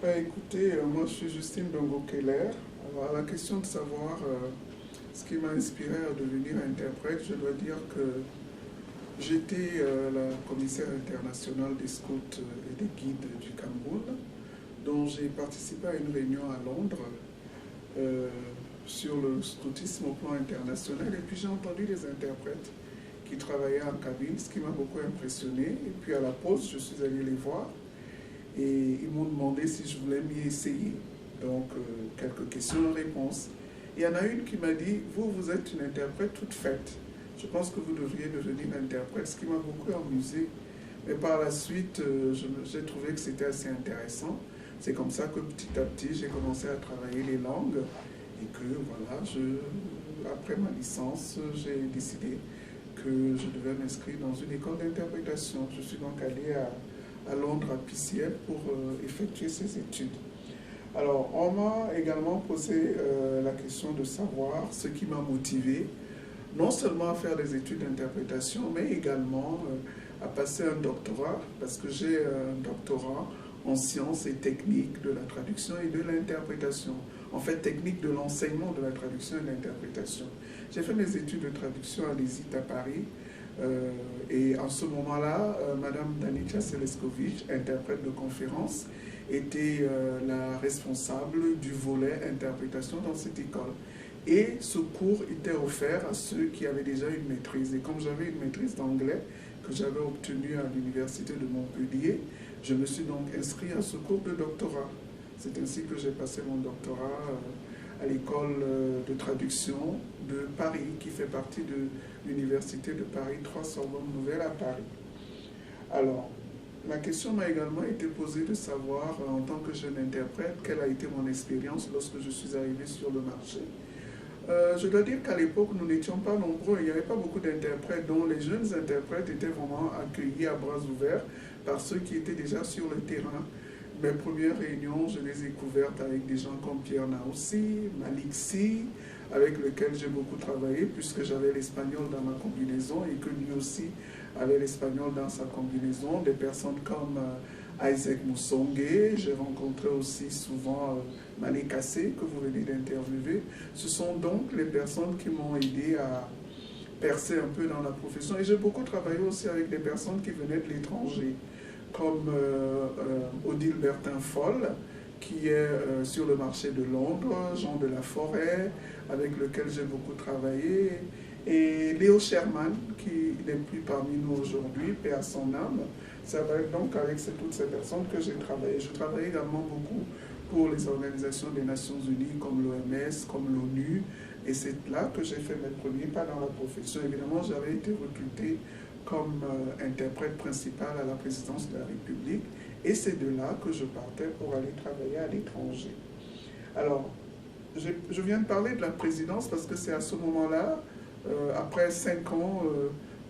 Écoutez, moi je suis Justine Dongo-Keller. Alors, à la question de savoir ce qui m'a inspiré à devenir interprète, je dois dire que j'étais la commissaire internationale des scouts et des guides du Cameroun, dont j'ai participé à une réunion à Londres euh, sur le scoutisme au plan international. Et puis j'ai entendu des interprètes qui travaillaient en cabine, ce qui m'a beaucoup impressionné. Et puis à la pause, je suis allé les voir. Et ils m'ont demandé si je voulais m'y essayer. Donc, quelques questions-réponses. Il y en a une qui m'a dit, vous êtes une interprète toute faite. Je pense que vous devriez devenir interprète, ce qui m'a beaucoup amusé. Mais par la suite, j'ai trouvé que c'était assez intéressant. C'est comme ça que petit à petit, j'ai commencé à travailler les langues. Et que, voilà, après ma licence, j'ai décidé que je devais m'inscrire dans une école d'interprétation. Je suis donc allé à Londres, à PCL, pour effectuer ces études. Alors, on m'a également posé la question de savoir ce qui m'a motivé, non seulement à faire des études d'interprétation, mais également à passer un doctorat, parce que j'ai un doctorat en sciences et techniques de la traduction et de l'interprétation. En fait, technique de l'enseignement de la traduction et de l'interprétation. J'ai fait mes études de traduction à l'ESIT à Paris. Et en ce moment-là, Madame Danica Seleskovic, interprète de conférence, était la responsable du volet interprétation dans cette école. Et ce cours était offert à ceux qui avaient déjà une maîtrise. Et comme j'avais une maîtrise d'anglais que j'avais obtenue à l'université de Montpellier, je me suis donc inscrit à ce cours de doctorat. C'est ainsi que j'ai passé mon doctorat à l'école de traduction de Paris, qui fait partie de l'université de Paris 3 Sorbonne Nouvelle à Paris. Alors, la question m'a également été posée de savoir, en tant que jeune interprète, quelle a été mon expérience lorsque je suis arrivé sur le marché. Je dois dire qu'à l'époque, nous n'étions pas nombreux, il n'y avait pas beaucoup d'interprètes, dont les jeunes interprètes étaient vraiment accueillis à bras ouverts par ceux qui étaient déjà sur le terrain. Mes premières réunions, je les ai couvertes avec des gens comme Pierre Naoussi, Malik Sy, avec lequel j'ai beaucoup travaillé, puisque j'avais l'espagnol dans ma combinaison et que lui aussi avait l'espagnol dans sa combinaison. Des personnes comme Isaac Moussongue, j'ai rencontré aussi souvent Mané Kassé, que vous venez d'interviewer. Ce sont donc les personnes qui m'ont aidé à percer un peu dans la profession. Et j'ai beaucoup travaillé aussi avec des personnes qui venaient de l'étranger, comme Odile Bertin-Foll, qui est sur le marché de Londres, Jean de la Forêt, avec lequel j'ai beaucoup travaillé, et Léo Sherman, qui n'est plus parmi nous aujourd'hui, paix à son âme. C'est donc avec toutes ces personnes que j'ai travaillé. Je travaille également beaucoup pour les organisations des Nations Unies, comme l'OMS, comme l'ONU, et c'est là que j'ai fait mes premiers pas dans la profession. Évidemment, j'avais été recruté comme interprète principal à la présidence de la République, et c'est de là que je partais pour aller travailler à l'étranger. Alors, je viens de parler de la présidence parce que c'est à ce moment-là, après 5 ans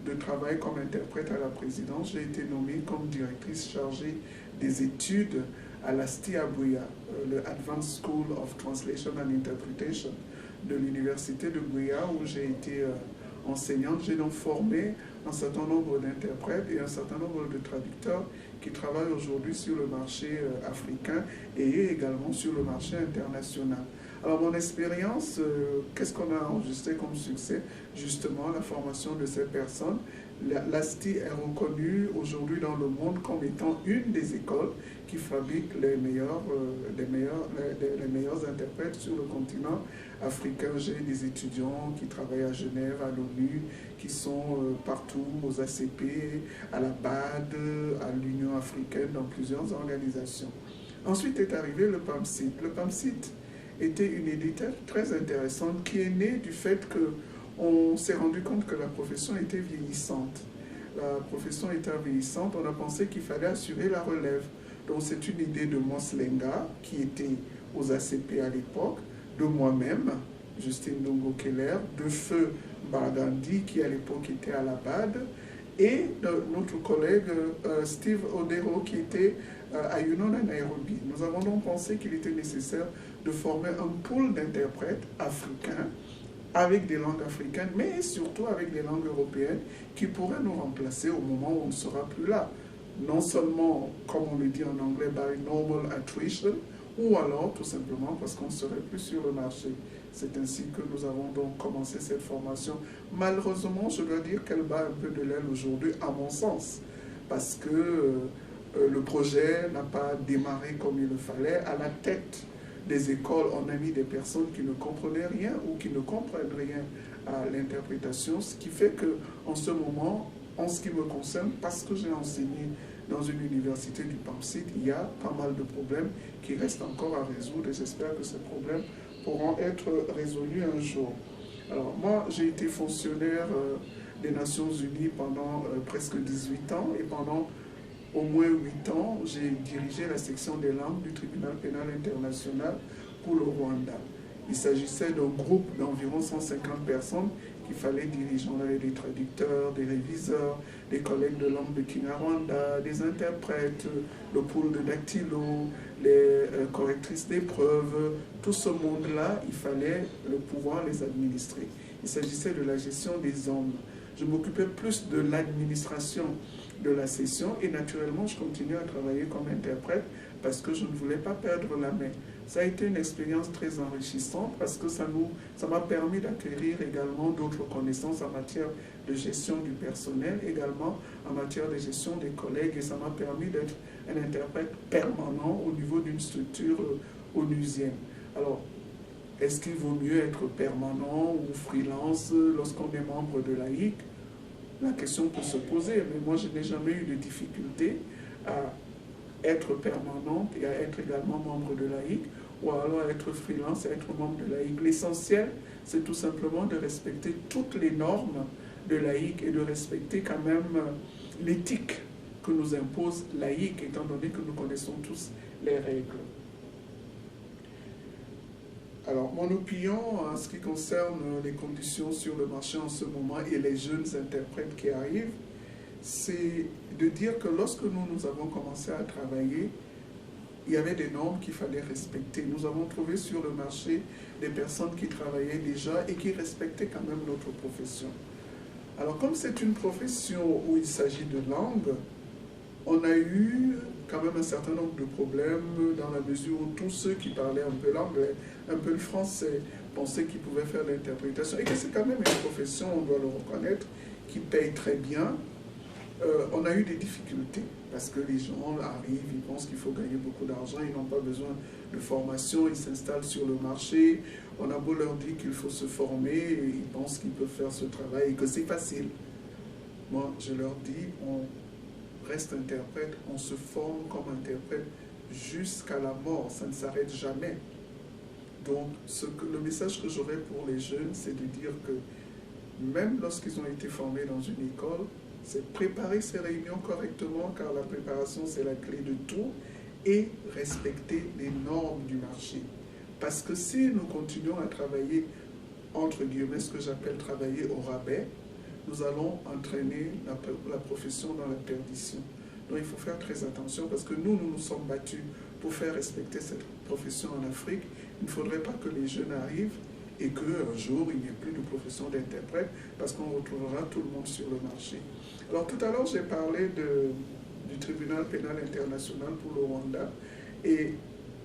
de travail comme interprète à la présidence, j'ai été nommée comme directrice chargée des études à l'ASTI à Buea, le Advanced School of Translation and Interpretation de l'université de Buea, où j'ai été enseignante. J'ai donc formé un certain nombre d'interprètes et un certain nombre de traducteurs qui travaillent aujourd'hui sur le marché africain et également sur le marché international. Alors mon expérience, qu'est-ce qu'on a enregistré comme succès? Justement, la formation de ces personnes. L'ASTI est reconnue aujourd'hui dans le monde comme étant une des écoles qui fabrique les meilleurs interprètes sur le continent africain. J'ai des étudiants qui travaillent à Genève, à l'ONU, qui sont partout, aux ACP, à la BAD, à l'Union africaine, dans plusieurs organisations. Ensuite est arrivé le PAMSIT. Le PAMSIT était une idée très intéressante qui est née du fait qu'on s'est rendu compte que la profession était vieillissante. La profession étant vieillissante, on a pensé qu'il fallait assurer la relève. Donc c'est une idée de Moslenga, qui était aux ACP à l'époque, de moi-même, Justine Dongo-Keller, de Feu Bargandi, qui à l'époque était à la BAD, et de notre collègue Steve Odero, qui était à Union à Nairobi. Nous avons donc pensé qu'il était nécessaire de former un pool d'interprètes africains avec des langues africaines, mais surtout avec des langues européennes qui pourraient nous remplacer au moment où on ne sera plus là. non seulement, comme on le dit en anglais, by normal attrition, ou alors tout simplement parce qu'on ne serait plus sur le marché. C'est ainsi que nous avons donc commencé cette formation. Malheureusement, je dois dire qu'elle bat un peu de l'aile aujourd'hui, à mon sens, parce que le projet n'a pas démarré comme il le fallait. À la tête des écoles, on a mis des personnes qui ne comprenaient rien ou qui ne comprennent rien à l'interprétation, ce qui fait qu'en ce moment, en ce qui me concerne, parce que j'ai enseigné dans une université du PAMSID, il y a pas mal de problèmes qui restent encore à résoudre et j'espère que ces problèmes pourront être résolus un jour. Alors moi, j'ai été fonctionnaire des Nations Unies pendant presque 18 ans et pendant au moins 8 ans, j'ai dirigé la section des langues du tribunal pénal international pour le Rwanda. Il s'agissait d'un groupe d'environ 150 personnes qu'il fallait diriger. On avait des traducteurs, des réviseurs, des collègues de langue de Kinyarwanda, des interprètes, le pôle de dactylo, les correctrices d'épreuves. Tout ce monde-là, il fallait pouvoir les administrer. Il s'agissait de la gestion des hommes. Je m'occupais plus de l'administration de la session et naturellement, je continuais à travailler comme interprète parce que je ne voulais pas perdre la main. Ça a été une expérience très enrichissante parce que ça m'a permis d'acquérir également d'autres connaissances en matière de gestion du personnel, également en matière de gestion des collègues et ça m'a permis d'être un interprète permanent au niveau d'une structure onusienne. Alors, est-ce qu'il vaut mieux être permanent ou freelance lorsqu'on est membre de l'AIC? La question peut se poser, mais moi je n'ai jamais eu de difficulté à être permanente et à être également membre de l'AIC, ou alors à être freelance et être membre de l'AIC. L'essentiel, c'est tout simplement de respecter toutes les normes de l'AIC et de respecter quand même l'éthique que nous impose l'AIC, étant donné que nous connaissons tous les règles. Alors, mon opinion en ce qui concerne les conditions sur le marché en ce moment et les jeunes interprètes qui arrivent, c'est de dire que lorsque nous avons commencé à travailler, il y avait des normes qu'il fallait respecter. Nous avons trouvé sur le marché des personnes qui travaillaient déjà et qui respectaient quand même notre profession. Alors, comme c'est une profession où il s'agit de langue, on a eu quand même un certain nombre de problèmes dans la mesure où tous ceux qui parlaient un peu l'anglais, un peu le français, pensaient qu'ils pouvaient faire l'interprétation et que c'est quand même une profession, on doit le reconnaître, qui paye très bien. On a eu des difficultés parce que les gens arrivent, ils pensent qu'il faut gagner beaucoup d'argent, ils n'ont pas besoin de formation, ils s'installent sur le marché. On a beau leur dire qu'il faut se former, ils pensent qu'ils peuvent faire ce travail et que c'est facile. Moi, je leur dis, on reste interprète, on se forme comme interprète jusqu'à la mort, ça ne s'arrête jamais. Donc, le message que j'aurais pour les jeunes, c'est de dire que même lorsqu'ils ont été formés dans une école, c'est préparer ces réunions correctement, car la préparation, c'est la clé de tout, et respecter les normes du marché. Parce que si nous continuons à travailler, entre guillemets, ce que j'appelle travailler au rabais, nous allons entraîner la profession dans la perdition. Donc il faut faire très attention parce que nous nous sommes battus pour faire respecter cette profession en Afrique. Il ne faudrait pas que les jeunes arrivent et qu'un jour il n'y ait plus de profession d'interprète parce qu'on retrouvera tout le monde sur le marché. Alors tout à l'heure j'ai parlé du tribunal pénal international pour le Rwanda et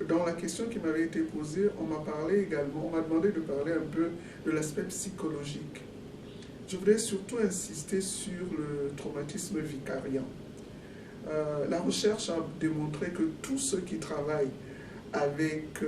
dans la question qui m'avait été posée, on m'a demandé de parler un peu de l'aspect psychologique. Je voudrais surtout insister sur le traumatisme vicariant. La recherche a démontré que tous ceux qui travaillent avec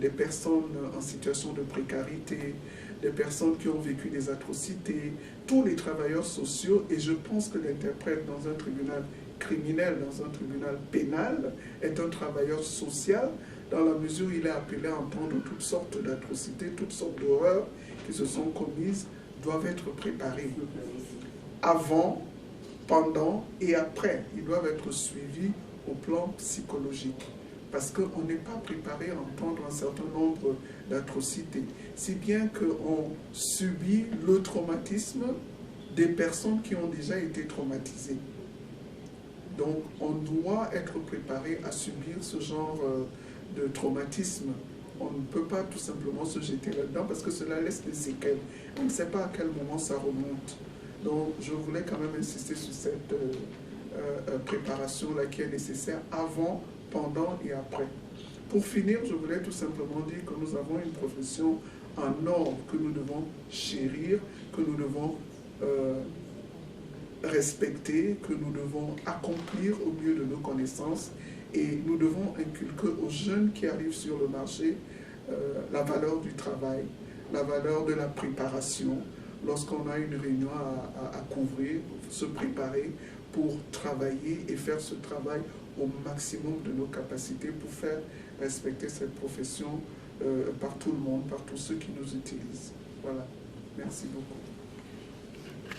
des personnes en situation de précarité, des personnes qui ont vécu des atrocités, tous les travailleurs sociaux, et je pense que l'interprète dans un tribunal criminel, dans un tribunal pénal, est un travailleur social dans la mesure où il est appelé à entendre toutes sortes d'atrocités, toutes sortes d'horreurs qui se sont commises, doivent être préparés avant, pendant et après. Ils doivent être suivis au plan psychologique parce qu'on n'est pas préparé à entendre un certain nombre d'atrocités. Si bien qu'on subit le traumatisme des personnes qui ont déjà été traumatisées. Donc on doit être préparé à subir ce genre de traumatisme. On ne peut pas tout simplement se jeter là-dedans parce que cela laisse des séquelles. On ne sait pas à quel moment ça remonte. Donc je voulais quand même insister sur cette préparation là, qui est nécessaire avant, pendant et après. Pour finir, je voulais tout simplement dire que nous avons une profession en or que nous devons chérir, que nous devons respecter, que nous devons accomplir au mieux de nos connaissances, et nous devons inculquer aux jeunes qui arrivent sur le marché la valeur du travail, la valeur de la préparation. Lorsqu'on a une réunion à couvrir, se préparer pour travailler et faire ce travail au maximum de nos capacités pour faire respecter cette profession par tout le monde, par tous ceux qui nous utilisent. Voilà. Merci beaucoup.